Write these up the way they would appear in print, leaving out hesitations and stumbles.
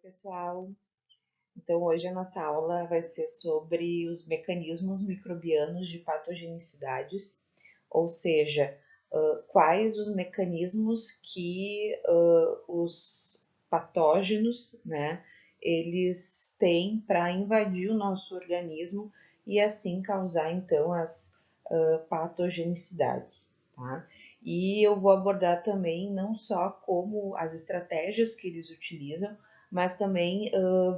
Pessoal. Então, hoje a nossa aula vai ser sobre os mecanismos microbianos de patogenicidades, ou seja, quais os mecanismos que os patógenos, né, eles têm para invadir o nosso organismo e assim causar, então, as patogenicidades, tá? E eu vou abordar também não só como as estratégias que eles utilizam, mas também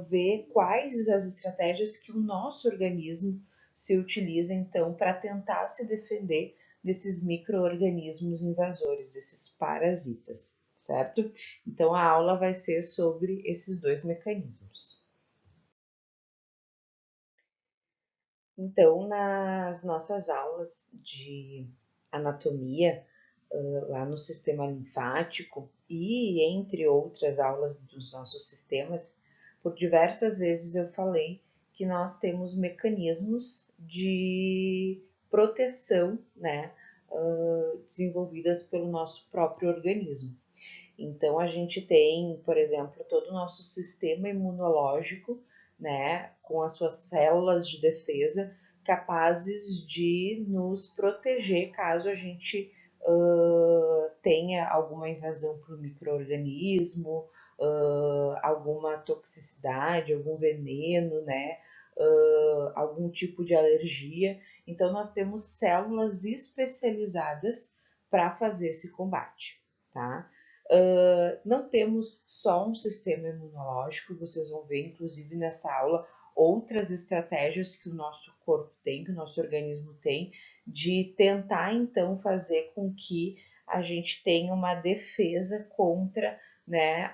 ver quais as estratégias que o nosso organismo se utiliza, então, para tentar se defender desses micro-organismos invasores, desses parasitas, certo? Então, a aula vai ser sobre esses dois mecanismos. Então, nas nossas aulas de anatomia, lá no sistema linfático e entre outras aulas dos nossos sistemas, por diversas vezes eu falei que nós temos mecanismos de proteção, né, desenvolvidas pelo nosso próprio organismo. Então, a gente tem, por exemplo, todo o nosso sistema imunológico, né, com as suas células de defesa capazes de nos proteger caso a gente tenha alguma invasão por microorganismo, alguma toxicidade, algum veneno, né, algum tipo de alergia. Então, nós temos células especializadas para fazer esse combate, tá? Não temos só um sistema imunológico, vocês vão ver, inclusive, nessa aula, outras estratégias que o nosso corpo tem, que o nosso organismo tem, de tentar, então, fazer com que a gente tenha uma defesa contra, né,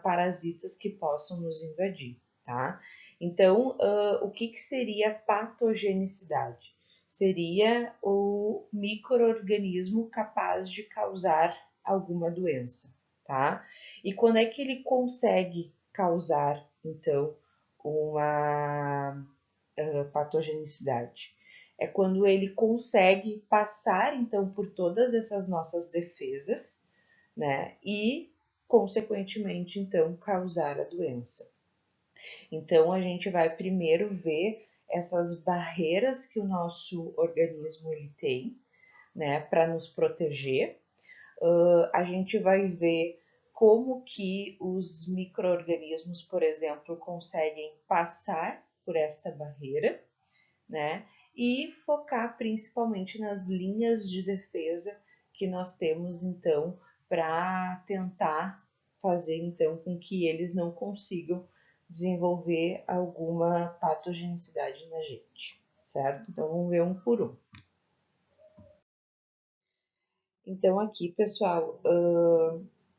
parasitas que possam nos invadir, tá? Então, o que seria patogenicidade? Seria o microorganismo capaz de causar alguma doença, tá? E quando é que ele consegue causar, então, uma patogenicidade? É quando ele consegue passar, então, por todas essas nossas defesas, né? E, consequentemente, então, causar a doença. Então, a gente vai primeiro ver essas barreiras que o nosso organismo ele tem, né, para nos proteger. A gente vai ver como que os micro-organismos, por exemplo, conseguem passar por esta barreira, né? E focar principalmente nas linhas de defesa que nós temos, então, para tentar fazer, então, com que eles não consigam desenvolver alguma patogenicidade na gente, certo? Então, vamos ver um por um. Então, aqui, pessoal,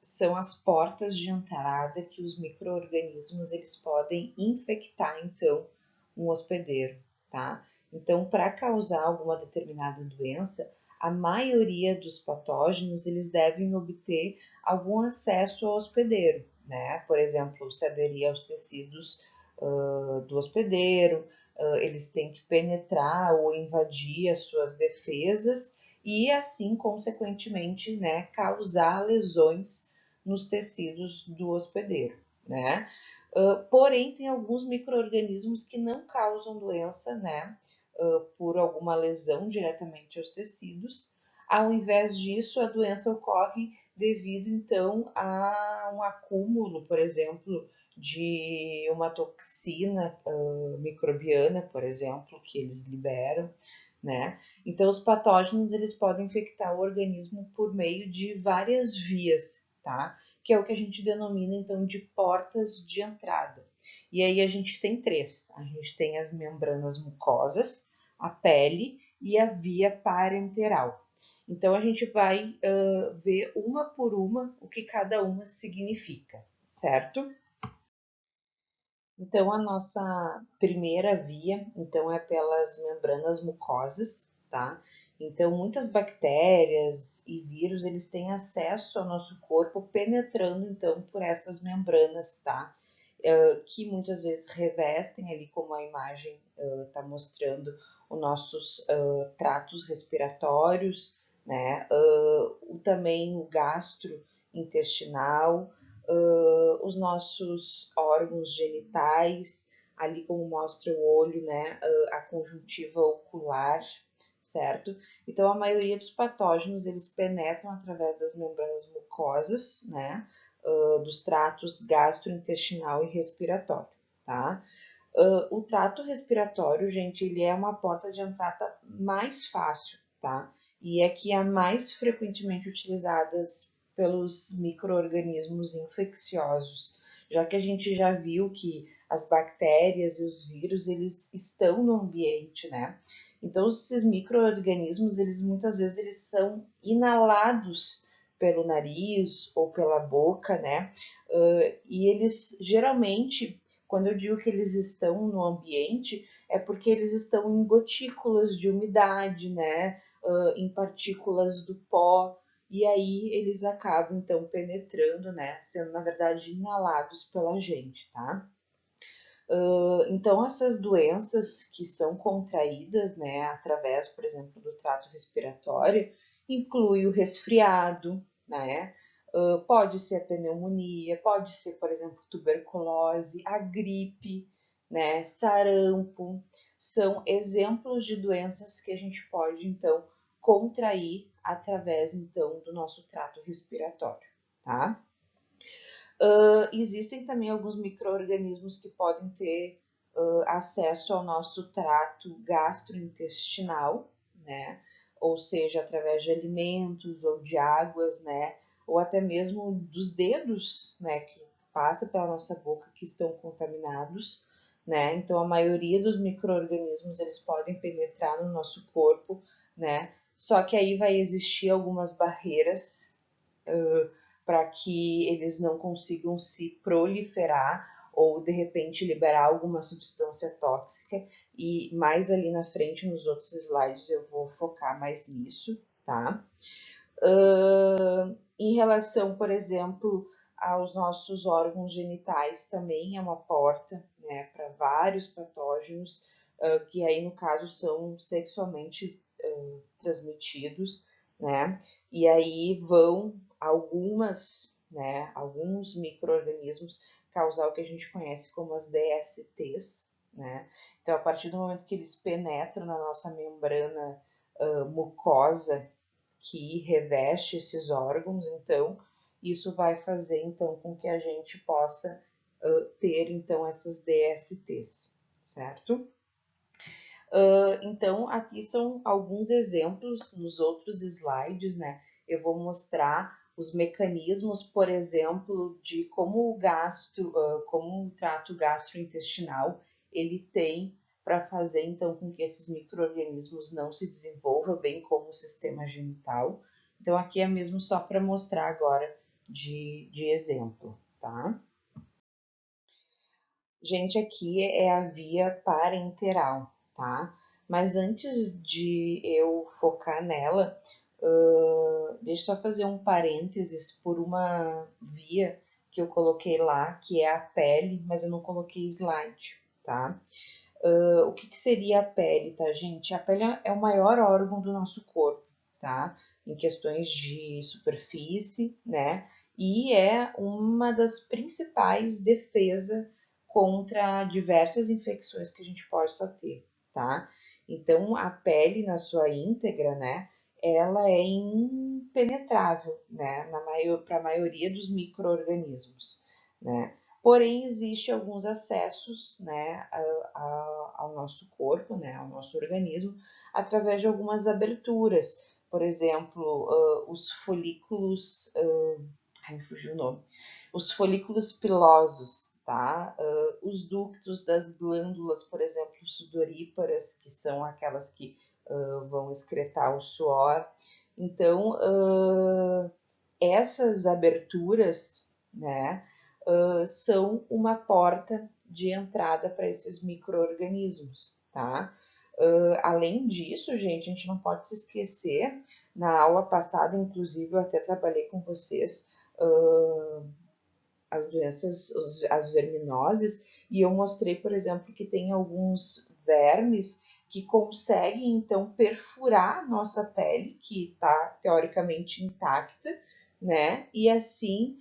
são as portas de entrada que os micro-organismos eles podem infectar, então, um hospedeiro, tá? Então, para causar alguma determinada doença, a maioria dos patógenos eles devem obter algum acesso ao hospedeiro, né? Por exemplo, se aderir aos tecidos do hospedeiro, eles têm que penetrar ou invadir as suas defesas e assim, consequentemente, né, causar lesões nos tecidos do hospedeiro, né? Porém, tem alguns micro-organismos que não causam doença, né, por alguma lesão diretamente aos tecidos. Ao invés disso, a doença ocorre devido, então, a um acúmulo, por exemplo, de uma toxina microbiana, por exemplo, que eles liberam, né? Então, os patógenos eles podem infectar o organismo por meio de várias vias, tá? Que é o que a gente denomina então de portas de entrada. E aí a gente tem três: a gente tem as membranas mucosas, a pele e a via parenteral. Então a gente vai ver uma por uma o que cada uma significa, certo? Então, a nossa primeira via, então, é pelas membranas mucosas, tá? Então, muitas bactérias e vírus, eles têm acesso ao nosso corpo penetrando, então, por essas membranas, tá? Que muitas vezes revestem ali, como a imagem está mostrando, os nossos tratos respiratórios, né? Também o gastrointestinal, os nossos órgãos genitais, ali como mostra o olho, né, a conjuntiva ocular, certo? Então, a maioria dos patógenos, eles penetram através das membranas mucosas, né, dos tratos gastrointestinal e respiratório, tá? O trato respiratório, gente, ele é uma porta de entrada mais fácil, tá? E é que é mais frequentemente utilizadas pelos micro-organismos infecciosos, já que a gente já viu que as bactérias e os vírus, eles estão no ambiente, né? Então, esses micro-organismos, eles muitas vezes eles são inalados pelo nariz ou pela boca, né? E eles geralmente, quando eu digo que eles estão no ambiente, é porque eles estão em gotículas de umidade, né? Em partículas do pó, e aí eles acabam então penetrando, né? Sendo na verdade inalados pela gente, tá? Então, essas doenças que são contraídas, né, através, por exemplo, do trato respiratório, inclui o resfriado, né? Pode ser a pneumonia, pode ser, por exemplo, tuberculose, a gripe, né, sarampo, são exemplos de doenças que a gente pode, então, contrair através, então, do nosso trato respiratório, tá? Existem também alguns micro-organismos que podem ter acesso ao nosso trato gastrointestinal, né? Ou seja, através de alimentos ou de águas, né? Ou até mesmo dos dedos, né? Que passa pela nossa boca que estão contaminados, né? Então, a maioria dos micro-organismos eles podem penetrar no nosso corpo, né? Só que aí vai existir algumas barreiras para que eles não consigam se proliferar ou de repente liberar alguma substância tóxica. E mais ali na frente, nos outros slides, eu vou focar mais nisso, tá? Em relação, por exemplo, aos nossos órgãos genitais, também é uma porta, né, para vários patógenos, que aí no caso são sexualmente transmitidos, né? E aí vão alguns micro-organismos causar o que a gente conhece como as DSTs, né? Então, a partir do momento que eles penetram na nossa membrana mucosa que reveste esses órgãos, então, isso vai fazer, então, com que a gente possa ter, então, essas DSTs, certo? Então, aqui são alguns exemplos nos outros slides, né? Eu vou mostrar os mecanismos, por exemplo, de como como o trato gastrointestinal ele tem para fazer então com que esses micro-organismos não se desenvolvam, bem como o sistema genital. Então, aqui é mesmo só para mostrar agora de exemplo, tá? Gente, aqui é a via parenteral, tá? Mas antes de eu focar nela, deixa eu só fazer um parênteses por uma via que eu coloquei lá, que é a pele, mas eu não coloquei slide, tá? O que seria a pele, tá, gente? A pele é o maior órgão do nosso corpo, tá? Em questões de superfície, né? E é uma das principais defesas contra diversas infecções que a gente possa ter, tá? Então, a pele na sua íntegra, né? Ela é impenetrável, né? Para a maioria dos micro-organismos, né? Porém, existe alguns acessos, né, ao nosso corpo, né, ao nosso organismo, através de algumas aberturas. Por exemplo, os folículos, ai, me fugiu o nome, os folículos pilosos, tá? Os ductos das glândulas, por exemplo, sudoríparas, que são aquelas que vão excretar o suor. Então, essas aberturas, né, são uma porta de entrada para esses micro-organismos, tá? Além disso, gente, a gente não pode se esquecer, na aula passada, inclusive, eu até trabalhei com vocês as doenças, as verminoses, e eu mostrei, por exemplo, que tem alguns vermes que conseguem, então, perfurar nossa pele, que está teoricamente intacta, né? E assim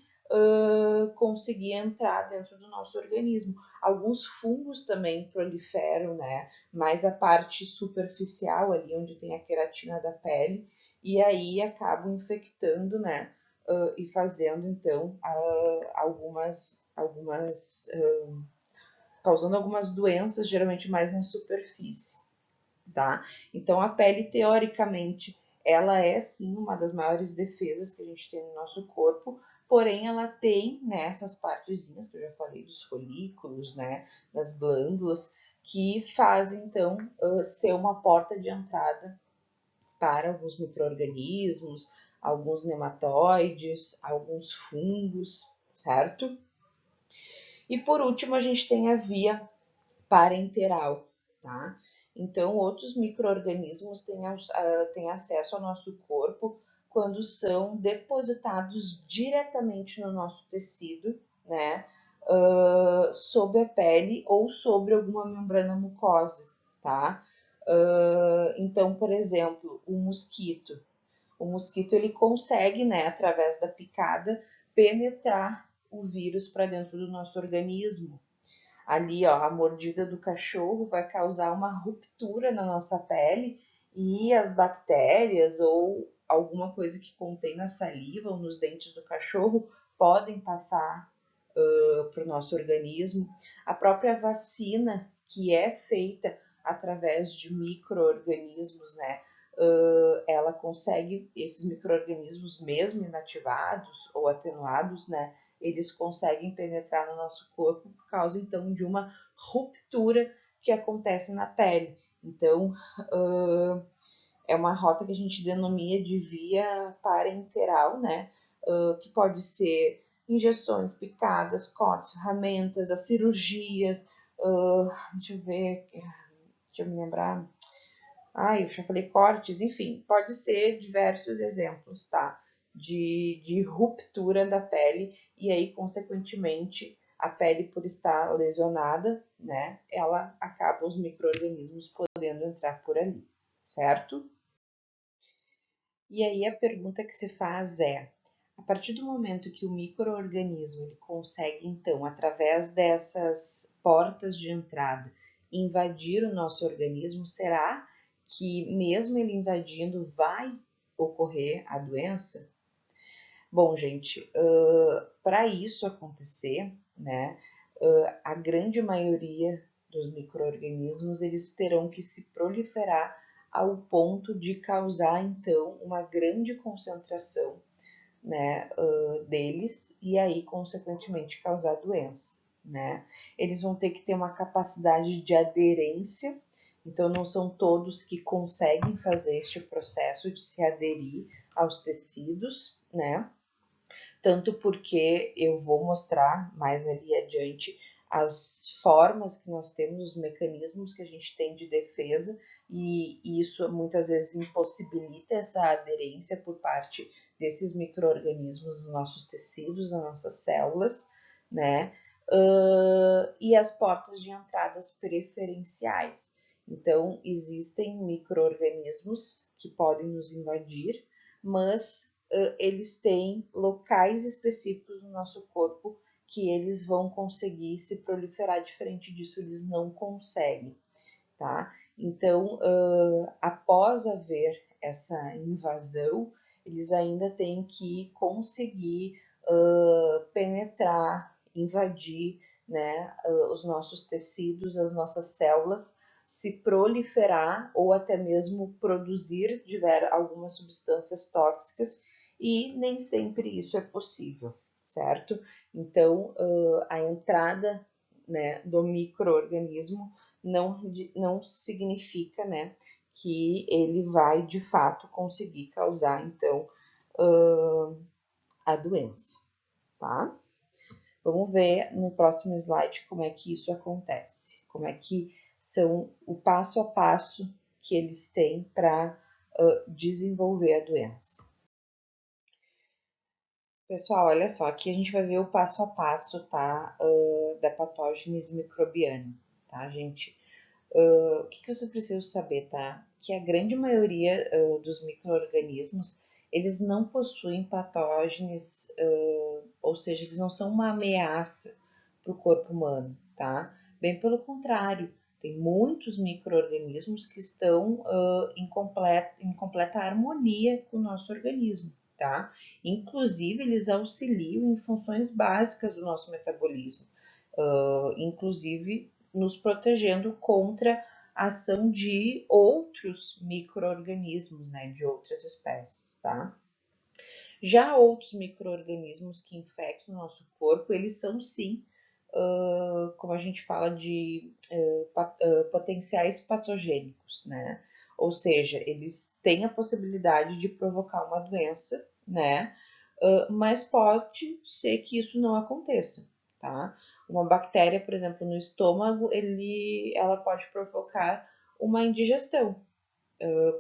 conseguir entrar dentro do nosso organismo. Alguns fungos também proliferam, né? Mais a parte superficial ali, onde tem a queratina da pele, e aí acabam infectando, né? E fazendo, então, causando algumas doenças, geralmente mais na superfície, tá? Então, a pele, teoricamente, ela é sim uma das maiores defesas que a gente tem no nosso corpo, porém ela tem, né, essas partezinhas que eu já falei dos folículos, né, das glândulas, que fazem então ser uma porta de entrada para alguns micro-organismos, alguns nematóides, alguns fungos, certo? E por último, a gente tem a via parenteral, tá? Então, outros micro-organismos têm acesso ao nosso corpo quando são depositados diretamente no nosso tecido, né? Sobre a pele ou sobre alguma membrana mucosa, tá? Então, por exemplo, o mosquito. O mosquito ele consegue, né, através da picada, penetrar o vírus para dentro do nosso organismo. Ali, ó, a mordida do cachorro vai causar uma ruptura na nossa pele e as bactérias ou alguma coisa que contém na saliva ou nos dentes do cachorro podem passar para o nosso organismo. A própria vacina, que é feita através de micro-organismos, né? Ela consegue, esses micro-organismos, mesmo inativados ou atenuados, né? Eles conseguem penetrar no nosso corpo por causa, então, de uma ruptura que acontece na pele. Então, é uma rota que a gente denomina de via parenteral, né? Que pode ser injeções, picadas, cortes, ferramentas, as cirurgias, deixa eu ver, deixa eu me lembrar. Eu já falei cortes, enfim, pode ser diversos exemplos, tá? De ruptura da pele e aí, consequentemente, a pele por estar lesionada, né? Ela acaba os micro-organismos podendo entrar por ali, certo? E aí a pergunta que se faz é: a partir do momento que o micro-organismo ele consegue, então, através dessas portas de entrada, invadir o nosso organismo, será que mesmo ele invadindo vai ocorrer a doença? Bom, gente, para isso acontecer, né, a grande maioria dos micro-organismos eles terão que se proliferar ao ponto de causar, então, uma grande concentração, né, deles e aí, consequentemente, causar doença, né? Eles vão ter que ter uma capacidade de aderência, então não são todos que conseguem fazer este processo de se aderir aos tecidos, né? Tanto porque eu vou mostrar mais ali adiante as formas que nós temos, os mecanismos que a gente tem de defesa, e isso muitas vezes impossibilita essa aderência por parte desses micro-organismos nos nossos tecidos, nas nossas células, né? E as portas de entradas preferenciais. Então, existem micro-organismos que podem nos invadir, mas eles têm locais específicos no nosso corpo que eles vão conseguir se proliferar. Diferente disso, eles não conseguem, tá? Então, após haver essa invasão, eles ainda têm que conseguir penetrar, invadir, né, os nossos tecidos, as nossas células, se proliferar ou até mesmo produzir algumas substâncias tóxicas e nem sempre isso é possível, certo? Então, a entrada, né, do micro-organismo não significa, né, que ele vai de fato conseguir causar, então, a doença, tá? Vamos ver no próximo slide como é que isso acontece, como é que são o passo a passo que eles têm para desenvolver a doença. Pessoal, olha só, aqui a gente vai ver o passo a passo, tá, da patógenes microbiana, tá, gente? O que você precisa saber, tá? Que a grande maioria dos micro-organismos, eles não possuem patógenos, ou seja, eles não são uma ameaça para o corpo humano, tá? Bem pelo contrário, tem muitos micro-organismos que estão em completa harmonia com o nosso organismo, tá? Inclusive, eles auxiliam em funções básicas do nosso metabolismo, inclusive nos protegendo contra a ação de outros micro-organismos, né, de outras espécies, tá? Já outros micro-organismos que infectam o nosso corpo, eles são sim, como a gente fala de potenciais patogênicos, né? Ou seja, eles têm a possibilidade de provocar uma doença, né? Mas pode ser que isso não aconteça, tá? Uma bactéria, por exemplo, no estômago, ela pode provocar uma indigestão,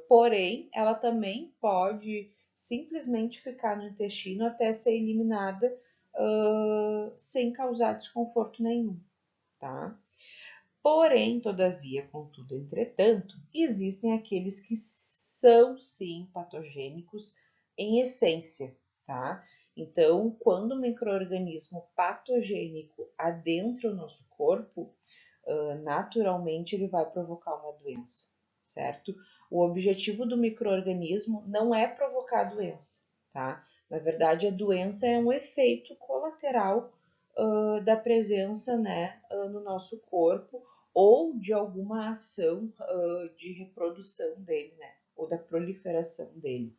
porém, ela também pode simplesmente ficar no intestino até ser eliminada sem causar desconforto nenhum, tá? Porém, todavia, contudo, entretanto, existem aqueles que são sim patogênicos em essência, tá? Então, quando o micro-organismo patogênico adentra o nosso corpo, naturalmente ele vai provocar uma doença, certo? O objetivo do micro-organismo não é provocar a doença, tá? Na verdade, a doença é um efeito colateral da presença, né, no nosso corpo ou de alguma ação de reprodução dele, né, ou da proliferação dele,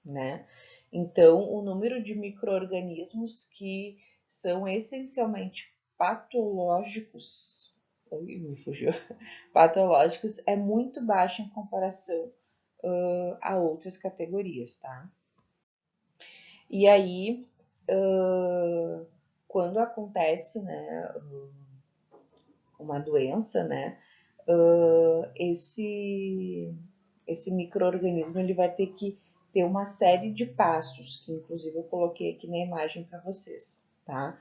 né? Então, o número de micro-organismos que são essencialmente patológicos, me fugiu, patológicos é muito baixo em comparação a outras categorias, tá? E aí, quando acontece, né, uma doença, né, esse micro-organismo ele vai ter que ter uma série de passos, que inclusive eu coloquei aqui na imagem para vocês, tá?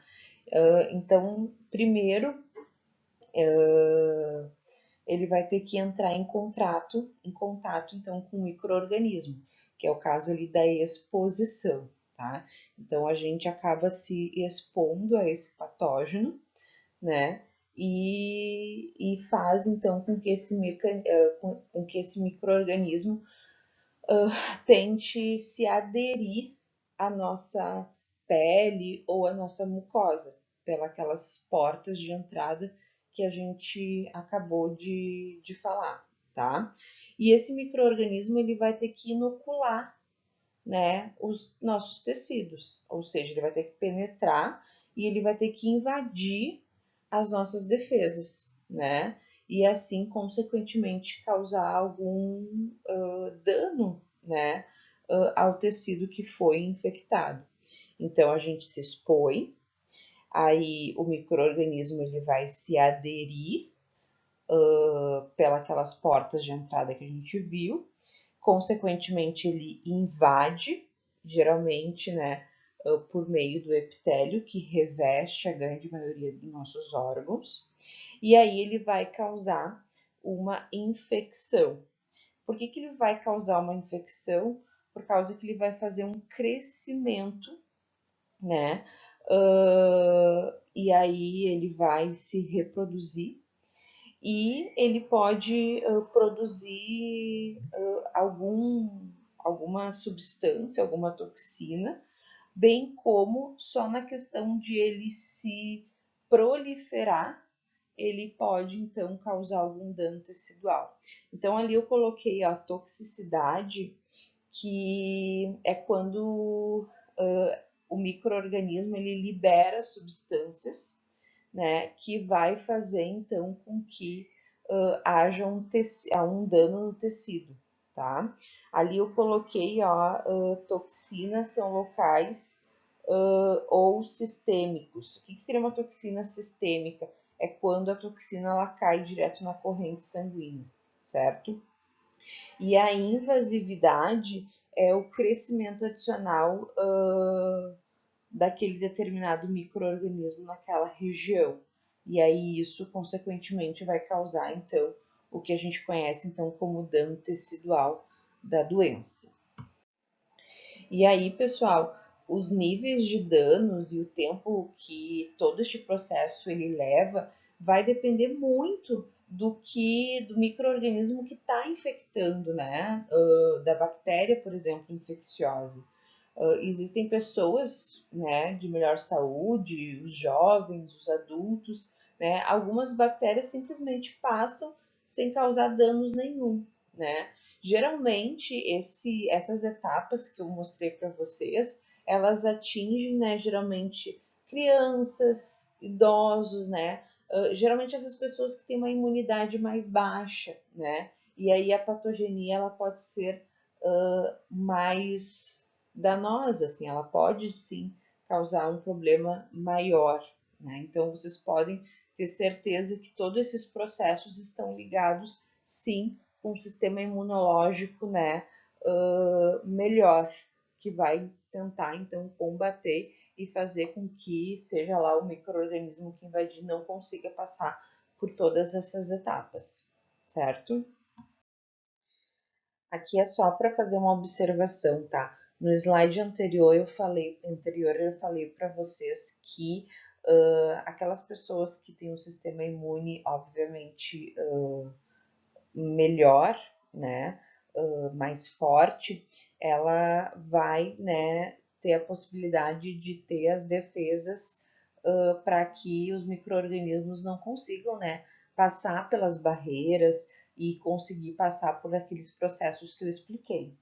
Então, primeiro, ele vai ter que entrar em contato então com o micro-organismo, que é o caso ali da exposição, tá? Então, a gente acaba se expondo a esse patógeno, né? E faz então com que esse micro-organismo tente se aderir à nossa pele ou à nossa mucosa, pelas portas de entrada que a gente acabou de falar, tá? E esse micro-organismo ele vai ter que inocular, né, os nossos tecidos, ou seja, ele vai ter que penetrar e ele vai ter que invadir as nossas defesas, né? E assim, consequentemente, causar algum dano, né, ao tecido que foi infectado. Então, a gente se expõe, aí o micro-organismo ele vai se aderir pelas portas de entrada que a gente viu, consequentemente ele invade, geralmente, né, por meio do epitélio que reveste a grande maioria dos nossos órgãos, e aí ele vai causar uma infecção. Por que ele vai causar uma infecção? Por causa que ele vai fazer um crescimento, né? E aí ele vai se reproduzir e ele pode produzir alguma substância, alguma toxina, bem como só na questão de ele se proliferar, ele pode então causar algum dano tecidual. Então ali eu coloquei a toxicidade, que é quando o micro-organismo ele libera substâncias, né, que vai fazer então com que haja um dano no tecido, tá? Ali eu coloquei, ó, toxinas são locais ou sistêmicos. O que seria uma toxina sistêmica? É quando a toxina ela cai direto na corrente sanguínea, certo? E a invasividade é o crescimento adicional daquele determinado micro-organismo naquela região. E aí isso, consequentemente, vai causar, então, o que a gente conhece, então, como dano tecidual da doença. E aí, pessoal, os níveis de danos e o tempo que todo este processo ele leva vai depender muito do microorganismo que está infectando, né? Da bactéria, por exemplo, infecciosa. Existem pessoas, né, de melhor saúde, os jovens, os adultos, né? Algumas bactérias simplesmente passam sem causar danos nenhum, né? Geralmente essas etapas que eu mostrei para vocês, elas atingem, né, geralmente crianças, idosos, né? Geralmente essas pessoas que têm uma imunidade mais baixa, né? E aí a patogenia ela pode ser mais danosa, assim, ela pode sim causar um problema maior, né? Então vocês podem ter certeza que todos esses processos estão ligados sim com um sistema imunológico, né, melhor, que vai tentar então combater e fazer com que seja lá o microorganismo que invadir não consiga passar por todas essas etapas, certo? Aqui é só para fazer uma observação, tá? No slide anterior eu falei para vocês que aquelas pessoas que têm um sistema imune, obviamente, melhor, né, mais forte, ela vai, né, ter a possibilidade de ter as defesas para que os micro-organismos não consigam, né, passar pelas barreiras e conseguir passar por aqueles processos que eu expliquei.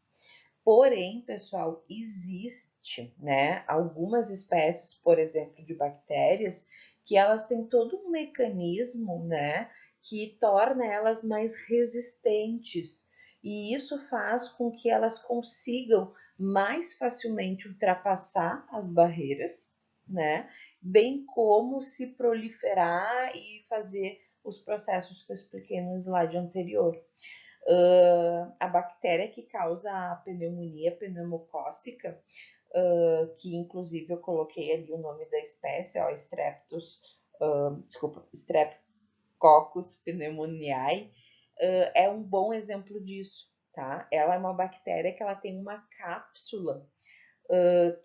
Porém, pessoal, existe, né, algumas espécies, por exemplo, de bactérias, que elas têm todo um mecanismo, né, que torna elas mais resistentes. E isso faz com que elas consigam mais facilmente ultrapassar as barreiras, né, bem como se proliferar e fazer os processos que eu expliquei no slide anterior. A bactéria que causa a pneumonia pneumocócica, que inclusive eu coloquei ali o nome da espécie, ó, Streptococcus pneumoniae, é um bom exemplo disso, tá? Ela é uma bactéria que ela tem uma cápsula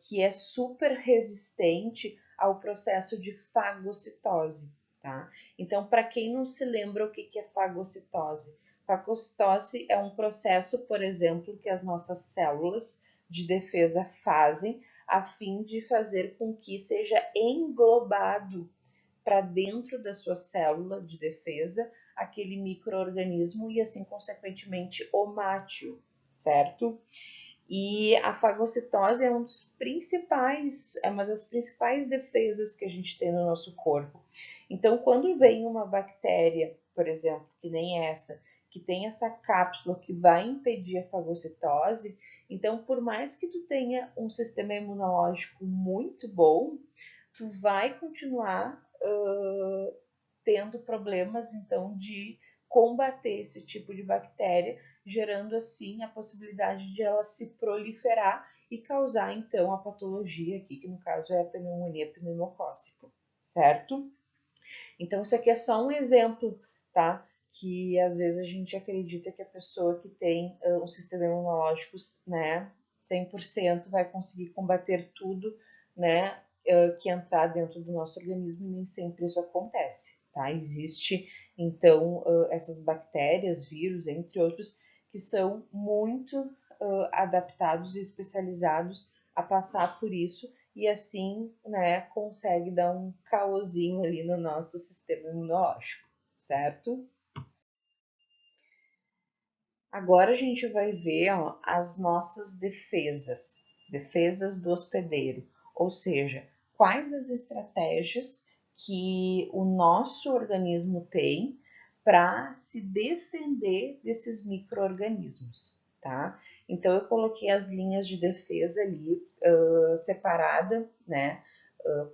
que é super resistente ao processo de fagocitose, tá? Então, para quem não se lembra o que é fagocitose, fagocitose é um processo, por exemplo, que as nossas células de defesa fazem a fim de fazer com que seja englobado para dentro da sua célula de defesa aquele microorganismo e assim consequentemente o mate-o, certo? E a fagocitose é é uma das principais defesas que a gente tem no nosso corpo. Então, quando vem uma bactéria, por exemplo, que nem essa, que tem essa cápsula que vai impedir a fagocitose, então, por mais que tu tenha um sistema imunológico muito bom, tu vai continuar tendo problemas, então, de combater esse tipo de bactéria, gerando assim a possibilidade de ela se proliferar e causar então a patologia aqui, que no caso é a pneumonia pneumocócica, certo? Então isso aqui é só um exemplo, tá? Que às vezes a gente acredita que a pessoa que tem um sistema imunológico, né, 100% vai conseguir combater tudo, né, que entrar dentro do nosso organismo e nem sempre isso acontece, tá? Existe então essas bactérias, vírus, entre outros, que são muito adaptados e especializados a passar por isso e assim, né, consegue dar um caosinho ali no nosso sistema imunológico, certo? Agora a gente vai ver, ó, as nossas defesas, defesas do hospedeiro, ou seja, quais as estratégias que o nosso organismo tem para se defender desses micro-organismos, tá? Então eu coloquei as linhas de defesa ali separada, né?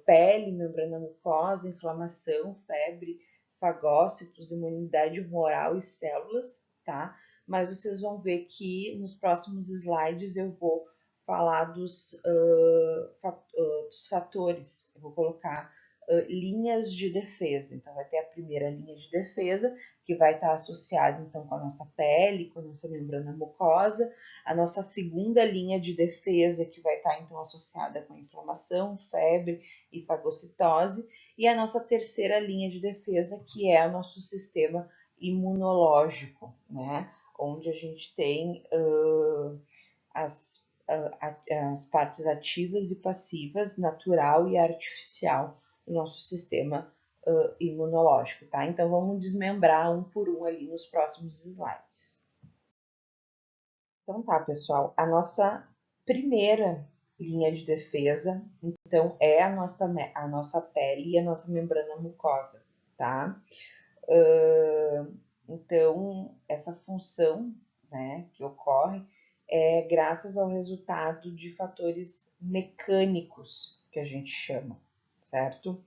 Pele, membrana mucosa, inflamação, febre, fagócitos, imunidade humoral e células, tá? Mas vocês vão ver que nos próximos slides eu vou falar dos fatores, eu vou colocar linhas de defesa. Então, vai ter a primeira linha de defesa, que vai estar associada, então, com a nossa pele, com a nossa membrana mucosa. A nossa segunda linha de defesa, que vai estar, então, associada com a inflamação, febre e fagocitose. E a nossa terceira linha de defesa, que é o nosso sistema imunológico, né? Onde a gente tem as partes ativas e passivas, natural e artificial, do nosso sistema imunológico, tá? Então, vamos desmembrar um por um ali nos próximos slides. Então tá, pessoal, a nossa primeira linha de defesa, então, é a nossa pele e a nossa membrana mucosa, tá? Então, essa função, né, que ocorre é graças ao resultado de fatores mecânicos, que a gente chama, certo?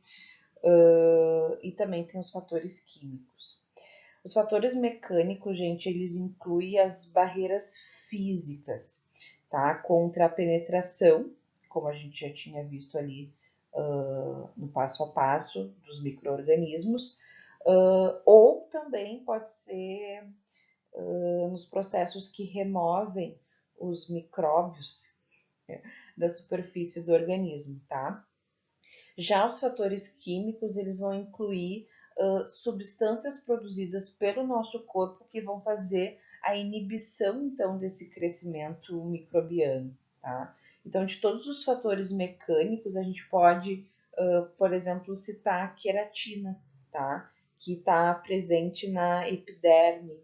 E também tem os fatores químicos. Os fatores mecânicos, gente, eles incluem as barreiras físicas, tá? Contra a penetração, como a gente já tinha visto ali no passo a passo dos micro-organismos, ou também pode ser nos processos que removem os micróbios da superfície do organismo, tá? Já os fatores químicos, eles vão incluir substâncias produzidas pelo nosso corpo que vão fazer a inibição, então, desse crescimento microbiano, tá? Então, de todos os fatores mecânicos, a gente pode, por exemplo, citar a queratina, tá? Que está presente na epiderme.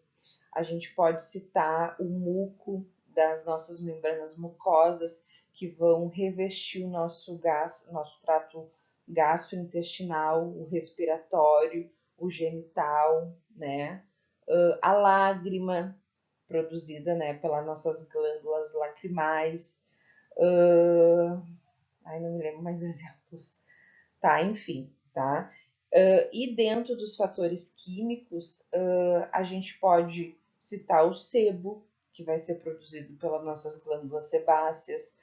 A gente pode citar o muco das nossas membranas mucosas, que vão revestir o nosso trato gastrointestinal, o respiratório, o genital, né? A lágrima produzida, né, pelas nossas glândulas lacrimais. Ai, não me lembro mais exemplos. Tá, enfim, tá? E dentro dos fatores químicos, a gente pode citar o sebo, que vai ser produzido pelas nossas glândulas sebáceas,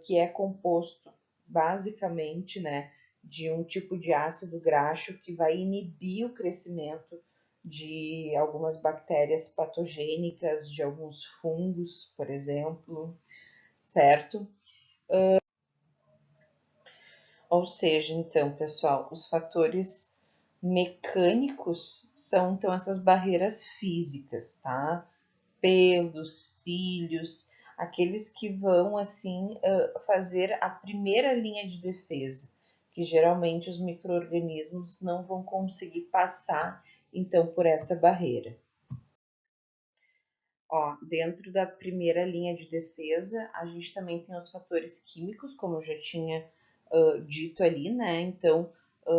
que é composto basicamente, né, de um tipo de ácido graxo que vai inibir o crescimento de algumas bactérias patogênicas, de alguns fungos, por exemplo, certo? Ou seja, então, pessoal, os fatores mecânicos são então essas barreiras físicas, tá? Pelos, cílios, aqueles que vão assim fazer a primeira linha de defesa, que geralmente os micro-organismos não vão conseguir passar então por essa barreira. Ó, dentro da primeira linha de defesa, a gente também tem os fatores químicos, como eu já tinha dito ali, né? Então,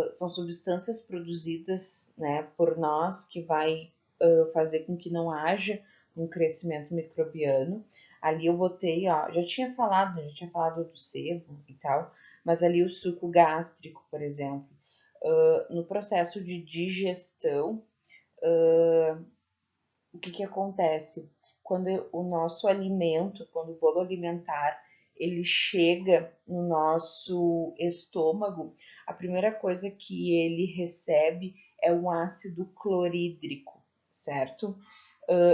são substâncias produzidas, né, por nós que vai fazer com que não haja um crescimento microbiano. Ali eu botei, ó, já tinha falado do sebo e tal, mas ali o suco gástrico, por exemplo, no processo de digestão, o que acontece? Quando o nosso alimento, quando o bolo alimentar, ele chega no nosso estômago, a primeira coisa que ele recebe é um ácido clorídrico, certo?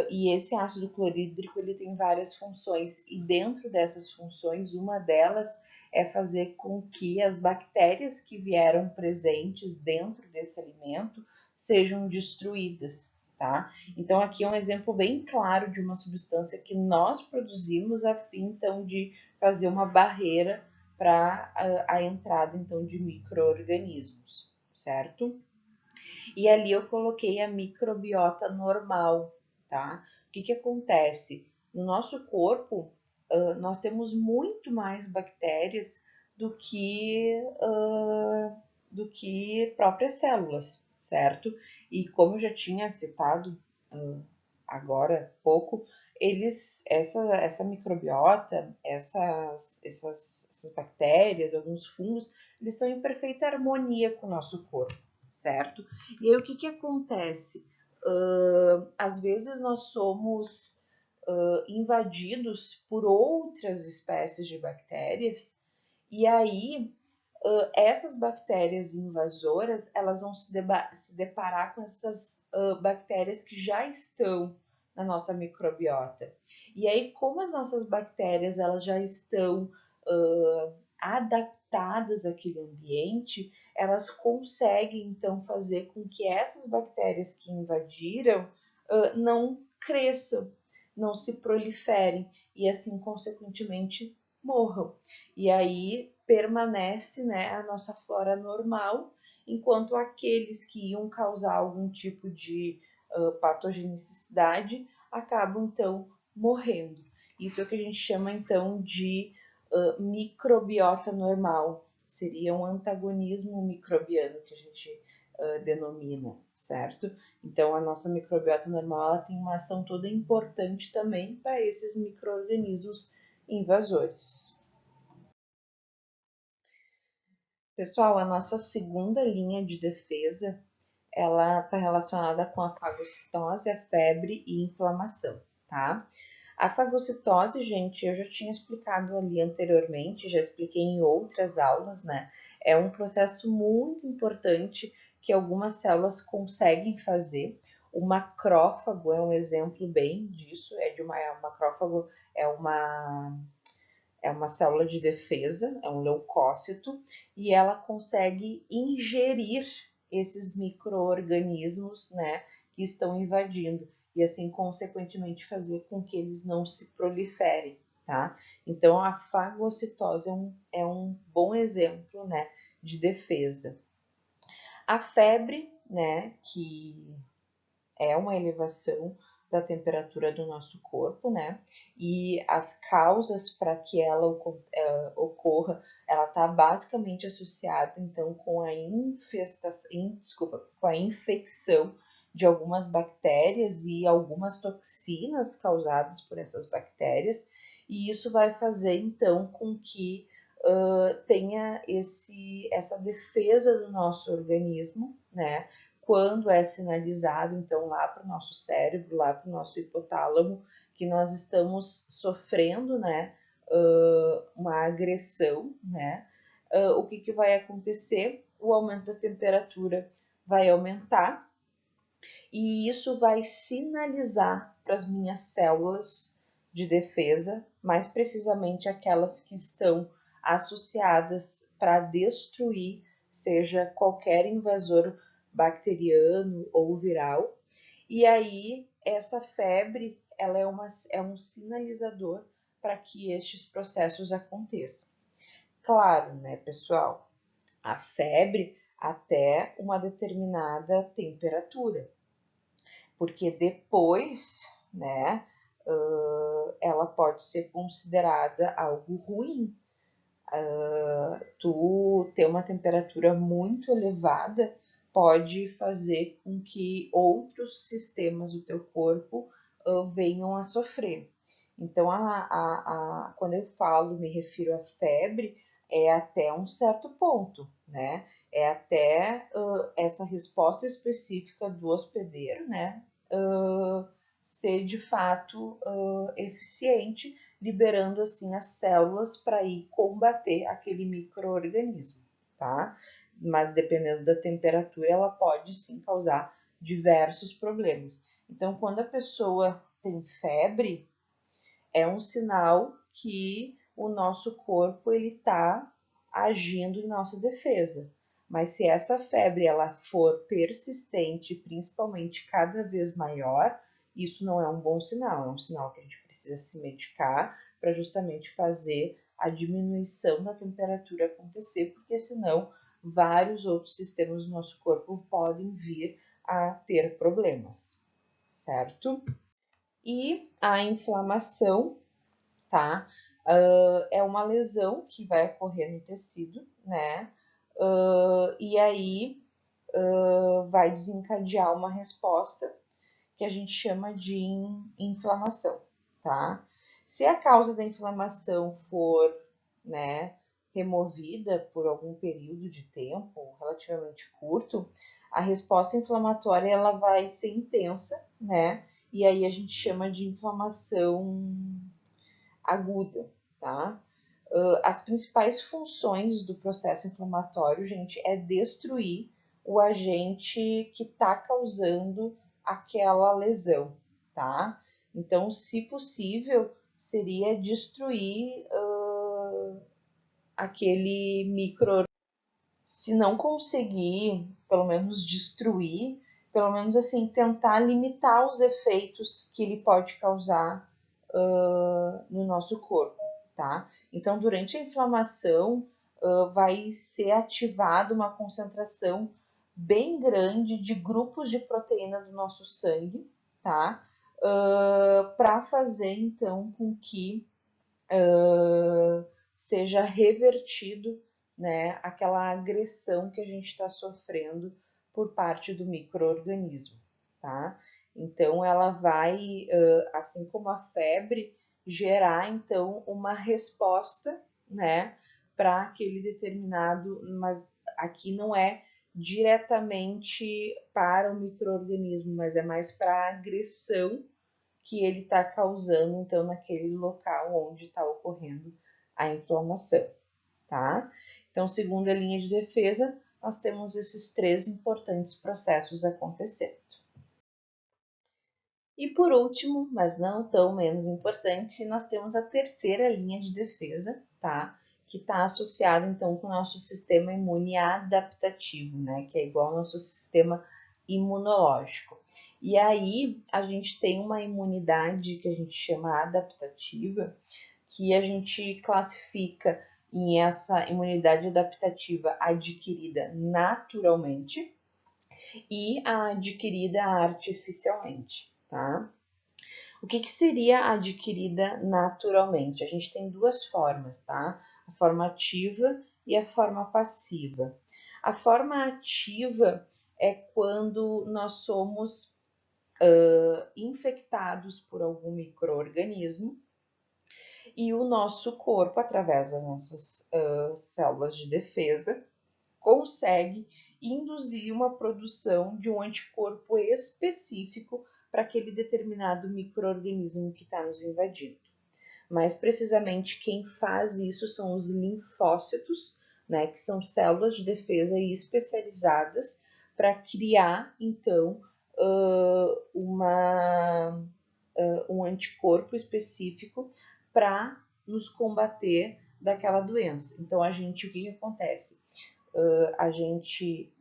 E esse ácido clorídrico ele tem várias funções e dentro dessas funções, uma delas é fazer com que as bactérias que vieram presentes dentro desse alimento sejam destruídas. Tá? Então, aqui é um exemplo bem claro de uma substância que nós produzimos a fim, então, de fazer uma barreira para a entrada, então, de micro-organismos, certo? E ali eu coloquei a microbiota normal, tá? O que acontece? No nosso corpo, nós temos muito mais bactérias do que próprias células, certo? E como eu já tinha citado agora há pouco, essa microbiota, essas bactérias, alguns fungos, eles estão em perfeita harmonia com o nosso corpo, certo? E aí o que acontece? Às vezes nós somos invadidos por outras espécies de bactérias, e aí essas bactérias invasoras, elas vão se deparar com essas bactérias que já estão na nossa microbiota. E aí, como as nossas bactérias elas já estão adaptadas àquele ambiente, elas conseguem então fazer com que essas bactérias que invadiram não cresçam, não se proliferem e assim consequentemente morram. E aí permanece, né, a nossa flora normal, enquanto aqueles que iam causar algum tipo de patogenicidade acabam então morrendo. Isso é o que a gente chama então de microbiota normal, seria um antagonismo microbiano que a gente denomina, certo? Então a nossa microbiota normal ela tem uma ação toda importante também para esses micro-organismos invasores. Pessoal, a nossa segunda linha de defesa, ela está relacionada com a fagocitose, a febre e inflamação, tá? A fagocitose, gente, eu já tinha explicado ali anteriormente, já expliquei em outras aulas, né? É um processo muito importante que algumas células conseguem fazer. O macrófago é um exemplo bem disso, macrófago é uma célula de defesa, é um leucócito, e ela consegue ingerir esses micro-organismos, né, que estão invadindo, e assim, consequentemente, fazer com que eles não se proliferem, tá? Então, a fagocitose é um bom exemplo, né, de defesa. A febre, né, que é uma elevação da temperatura do nosso corpo, né? E as causas para que ela ocorra, ela está basicamente associada, então, com a com a infecção de algumas bactérias e algumas toxinas causadas por essas bactérias, e isso vai fazer, então, com que tenha essa defesa do nosso organismo, né? Quando é sinalizado, então, lá para o nosso cérebro, lá para o nosso hipotálamo, que nós estamos sofrendo, né, uma agressão, né, o que vai acontecer? O aumento da temperatura vai aumentar e isso vai sinalizar para as minhas células de defesa, mais precisamente aquelas que estão associadas para destruir, seja qualquer invasor bacteriano ou viral. E aí, essa febre ela é um sinalizador para que estes processos aconteçam. Claro, né, pessoal? A febre até uma determinada temperatura, porque depois, né, ela pode ser considerada algo ruim. Tu ter uma temperatura muito elevada pode fazer com que outros sistemas do teu corpo venham a sofrer. Então, quando eu falo, me refiro à febre, é até um certo ponto, né? É até essa resposta específica do hospedeiro, né? Ser de fato eficiente, liberando assim as células para ir combater aquele microorganismo, tá? Mas dependendo da temperatura, ela pode sim causar diversos problemas. Então, quando a pessoa tem febre, é um sinal que o nosso corpo ele está agindo em nossa defesa. Mas se essa febre ela for persistente, principalmente cada vez maior, isso não é um bom sinal, é um sinal que a gente precisa se medicar para justamente fazer a diminuição da temperatura acontecer, porque senão vários outros sistemas do nosso corpo podem vir a ter problemas, certo? E a inflamação, tá? É uma lesão que vai ocorrer no tecido, né? E aí vai desencadear uma resposta que a gente chama de inflamação, tá? Se a causa da inflamação for, né, removida por algum período de tempo relativamente curto, a resposta inflamatória ela vai ser intensa, né? E aí a gente chama de inflamação aguda, tá? As principais funções do processo inflamatório, gente, é destruir o agente que está causando aquela lesão, tá? Então, se possível, seria destruir aquele micro. Se não conseguir, pelo menos destruir, pelo menos assim, tentar limitar os efeitos que ele pode causar no nosso corpo, tá? Então, durante a inflamação, vai ser ativada uma concentração bem grande de grupos de proteína do nosso sangue, tá? Para fazer, então, com que seja revertido, né, aquela agressão que a gente está sofrendo por parte do microorganismo, tá? Então ela vai, assim como a febre, gerar então uma resposta, né, para aquele determinado, mas aqui não é diretamente para o microorganismo, mas é mais para a agressão que ele está causando, então, naquele local onde está ocorrendo a inflamação, tá? Então, segundo a linha de defesa, nós temos esses três importantes processos acontecendo. E por último, mas não tão menos importante, nós temos a terceira linha de defesa, tá? Que está associada então com o nosso sistema imune adaptativo, né? Que é igual ao nosso sistema imunológico. E aí a gente tem uma imunidade que a gente chama adaptativa, que a gente classifica em essa imunidade adaptativa adquirida naturalmente e a adquirida artificialmente, tá? O que seria adquirida naturalmente? A gente tem duas formas, tá? A forma ativa e a forma passiva. A forma ativa é quando nós somos infectados por algum microorganismo e o nosso corpo, através das nossas células de defesa, consegue induzir uma produção de um anticorpo específico para aquele determinado microorganismo que está nos invadindo. Mais precisamente, quem faz isso são os linfócitos, né, que são células de defesa especializadas para criar, então, um anticorpo específico para nos combater daquela doença. Então, o que acontece? A gente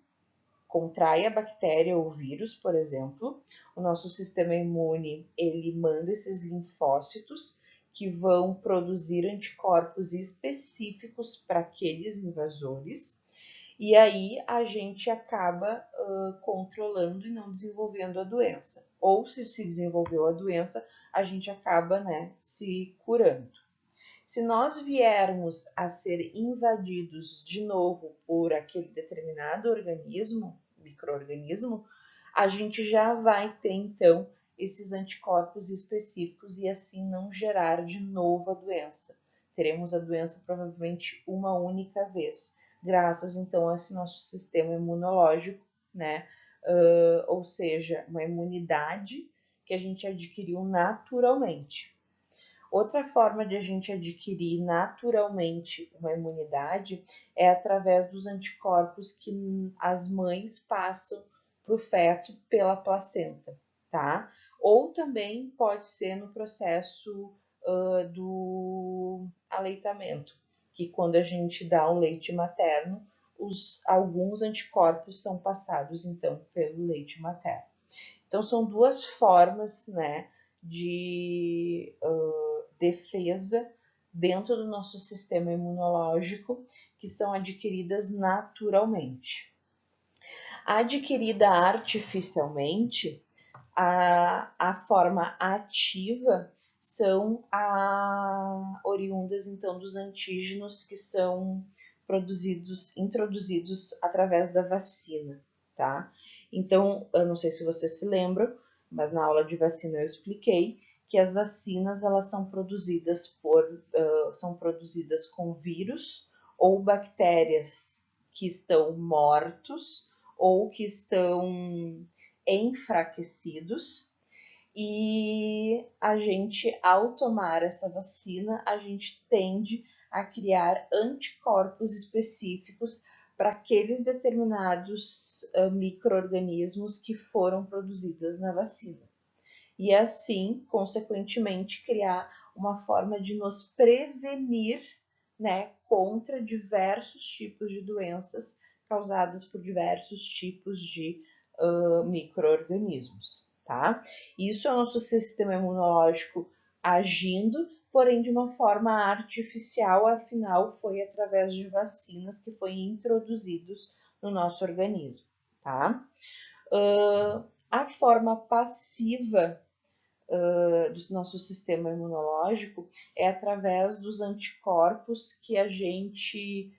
contrai a bactéria ou vírus, por exemplo, o nosso sistema imune ele manda esses linfócitos que vão produzir anticorpos específicos para aqueles invasores, e aí a gente acaba controlando e não desenvolvendo a doença. Ou se desenvolveu a doença, a gente acaba, né, se curando. Se nós viermos a ser invadidos de novo por aquele determinado organismo, microorganismo, a gente já vai ter então esses anticorpos específicos e assim não gerar de novo a doença. Teremos a doença provavelmente uma única vez, graças então a esse nosso sistema imunológico, né? Ou seja, uma imunidade que a gente adquiriu naturalmente. Outra forma de a gente adquirir naturalmente uma imunidade é através dos anticorpos que as mães passam para o feto pela placenta, tá? Ou também pode ser no processo do aleitamento, que quando a gente dá o leite materno, alguns anticorpos são passados então pelo leite materno. Então são duas formas, né, de defesa dentro do nosso sistema imunológico que são adquiridas naturalmente. Adquirida artificialmente, a forma ativa são oriundas então dos antígenos que são introduzidos através da vacina, tá? Então, eu não sei se você se lembra, mas na aula de vacina eu expliquei que as vacinas elas são produzidas são produzidas com vírus ou bactérias que estão mortos ou que estão enfraquecidos, e a gente, ao tomar essa vacina, a gente tende a criar anticorpos específicos para aqueles determinados micro-organismos que foram produzidos na vacina. E assim, consequentemente, criar uma forma de nos prevenir, né, contra diversos tipos de doenças causadas por diversos tipos de micro-organismos, tá? Isso é o nosso sistema imunológico agindo, porém de uma forma artificial, afinal foi através de vacinas que foram introduzidos no nosso organismo, tá? A forma passiva do nosso sistema imunológico é através dos anticorpos que a gente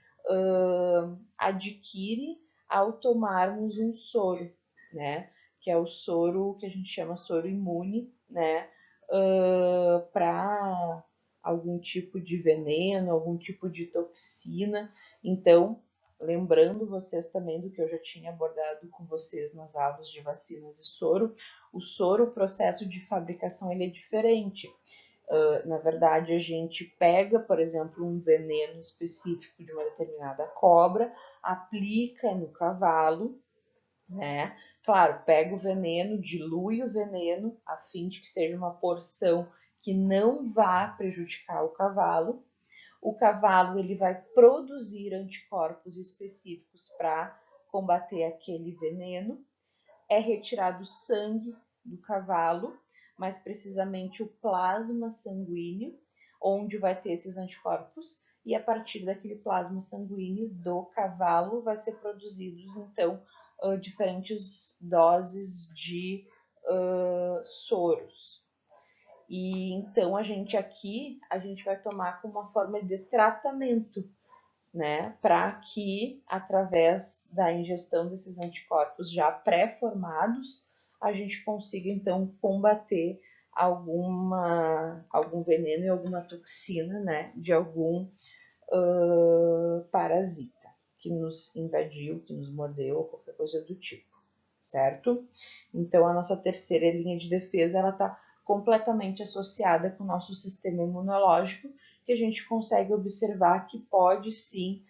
adquire ao tomarmos um soro, né? Que é o soro que a gente chama soro imune, né? Para algum tipo de veneno, algum tipo de toxina. Então, lembrando vocês também do que eu já tinha abordado com vocês nas aulas de vacinas e soro, o soro, o processo de fabricação ele é diferente. Na verdade, a gente pega, por exemplo, um veneno específico de uma determinada cobra, aplica no cavalo, né? Claro, pega o veneno, dilui o veneno, a fim de que seja uma porção que não vá prejudicar o cavalo. O cavalo ele vai produzir anticorpos específicos para combater aquele veneno. É retirado o sangue do cavalo, mais precisamente o plasma sanguíneo, onde vai ter esses anticorpos, e a partir daquele plasma sanguíneo do cavalo vai ser produzidos então diferentes doses de soros. E então a gente vai tomar como uma forma de tratamento, né, para que através da ingestão desses anticorpos já pré-formados, a gente consiga então combater algum veneno e alguma toxina, né, de algum parasita que nos invadiu, que nos mordeu ou qualquer coisa do tipo, certo? Então a nossa terceira linha de defesa ela está completamente associada com o nosso sistema imunológico, que a gente consegue observar que pode sim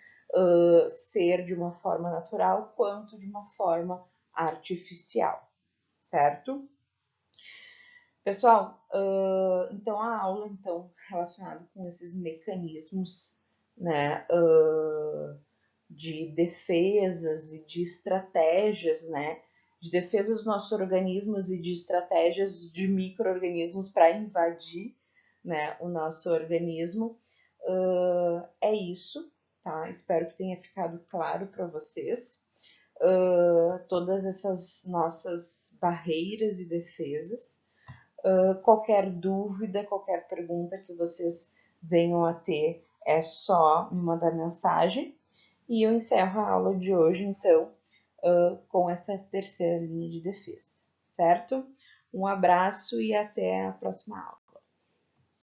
ser de uma forma natural quanto de uma forma artificial, certo? Pessoal, então a aula relacionada com esses mecanismos, né, de defesas e de estratégias, né, de defesas dos nossos organismos e de estratégias de micro-organismos para invadir, né, o nosso organismo. É isso, tá? Espero que tenha ficado claro para vocês todas essas nossas barreiras e defesas. Qualquer dúvida, qualquer pergunta que vocês venham a ter, é só me mandar mensagem. E eu encerro a aula de hoje, então, com essa terceira linha de defesa, certo? Um abraço e até a próxima aula.